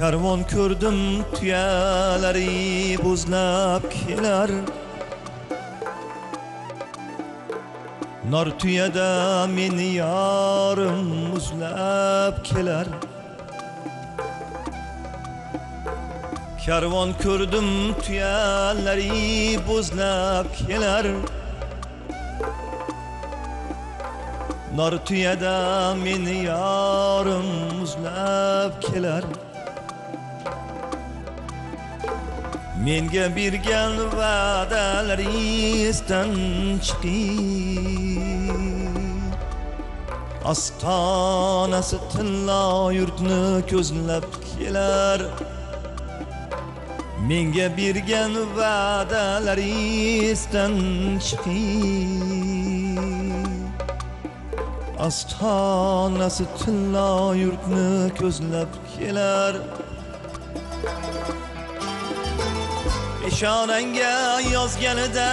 Karvon ko'rdim tuyalari buzlab kelar. Nar tuyada meni yorim muzlab kelar. Karvon ko'rdim tuyalari buzlab kelar. Nar tuyada meni yorim muzlab kelar. Menga bergan va'dalaringizdan chiqing. Ostonasi tillo yurtni ko'zlab kelar. Menga bergan va'dalaringizdan chiqing. Ostonasi tillo yurtni ko'zlab kelar. Peshonangga yozganida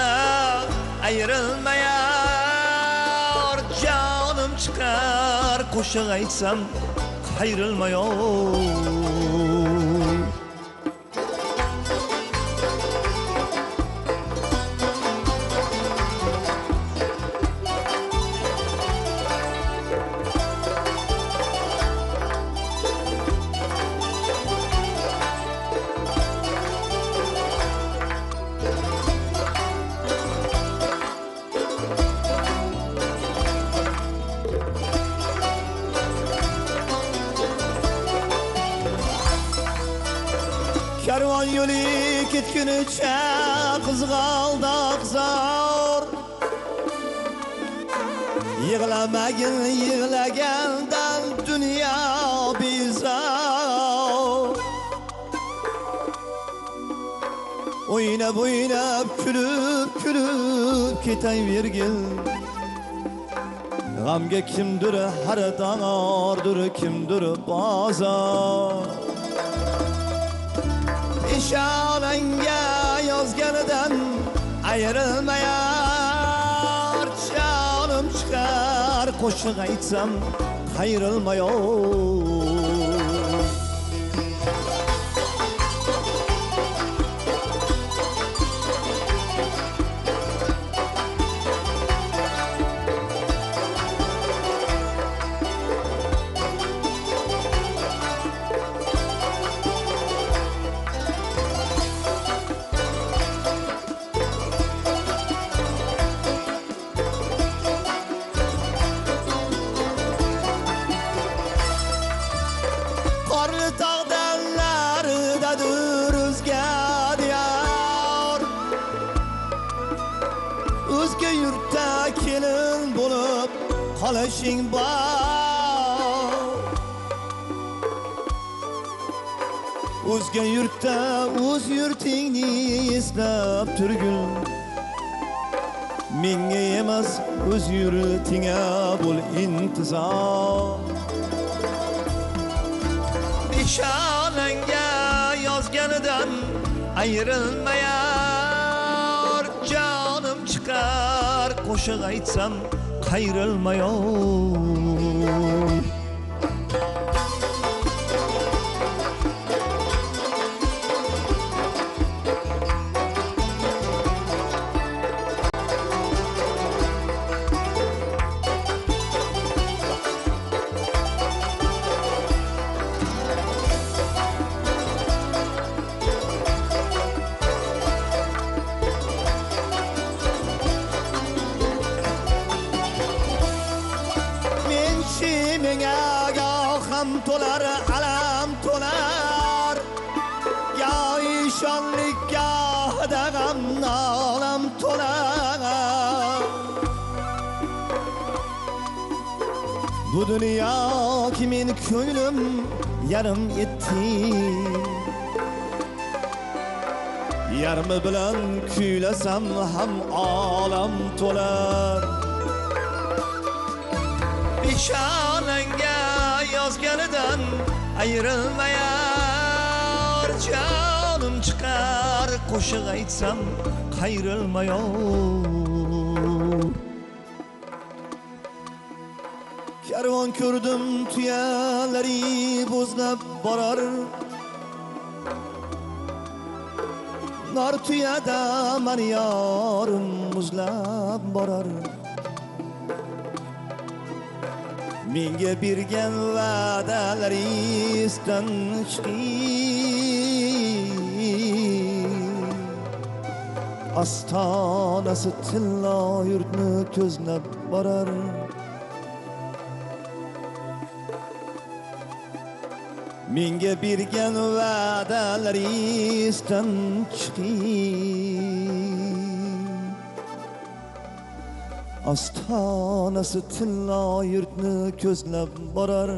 ayrilmayar, jonim chiqar qo'shiq aytsam qayrilmayar. Karvon yo'li ketgunicha qizg'aldoq zor. Yig'lamagin yig'lagandan dunyo bezor. O'ynab o'ynab kulib kulib ketavergin. G'amga kimdir xaridordir, kimdir bozor. Peshonangga yozganidan ayrilmayar, jonim chiqar qo'shiq aytsam qayrilmayar. Qorli tog' dallardadir o'zga diyor. O'zga yurtda kelin bo'lib qolishing bor. O'zga yurtda o'z yurtingni eslab turgin. Menga emas o'z yurtingga bo'l intizor. Peshonangga yozganidan ayrilmayar, jonim chiqar qo'shiq aytsam qayrilmayar. Menga goham to'lar alam to'lar, yo ishonlik gohida g'am nolam to'lar. Bu dunyo ki men ko'nglim yarim etdi, yarmi bilan kuylasam ham olam to'lar. Peshonangga yozganidan ayrilmayar, jonim chiqar qo'shiq aytsam qayrilmayar. Karvon ko'rdim tuyalari bo'zlab borar. Nor tuyada men yorim muzlab borar. Menga bergan va'dalari esdan chiqib, ostonasi tillo yurtni ko'zlab borar. Menga bergan va'dalari esdan chiqib, ostonasi tillo yurtni ko'zlab borar.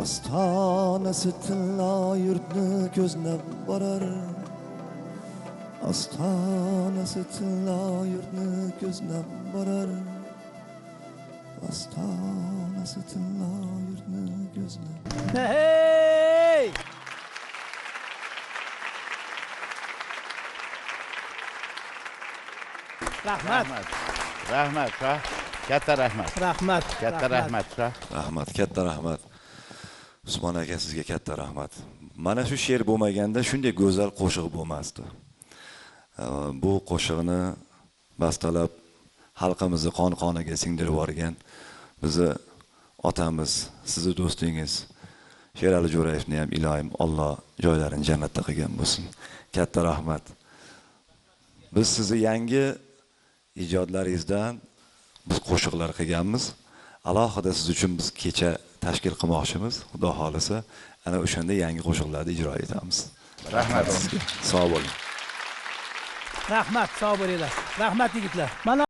Ostonasi tillo yurtni ko'zlab borar. Ostonasi tillo yurtni ko'zlab borar. Ostonasi tillo yurtni ko'zlab. Hey! Rahmat. Rahmat. Katta rahmat. Rahmat. Katta rahmat. Rahmat, katta rahmat. Usmon aka sizga katta rahmat. Mana shu she'r bo'lmaganda shunday go'zal qo'shiq bo'lmasdi. Bu qo'shiqni bastalab xalqimizni qon-qoniga singdirib yuborgan bizni otamiz, sizni do'stingiz Sherali Jo'rayevni ham iloyim Alloh joylarini jannatda qilgan bo'lsin. Katta rahmat. Biz sizni yangi ijodlaringizdan biz qo'shiqlar qilganmiz. Alohida siz uchun biz kecha tashkil qilmoqchimiz. Xudo xolisa, ana o'shanda yangi qo'shiqlarni ijro etamiz. Rahmat. Sog' bo'ling. Rahmat, sog' bo'linglar. Rahmat yigitlar. Mana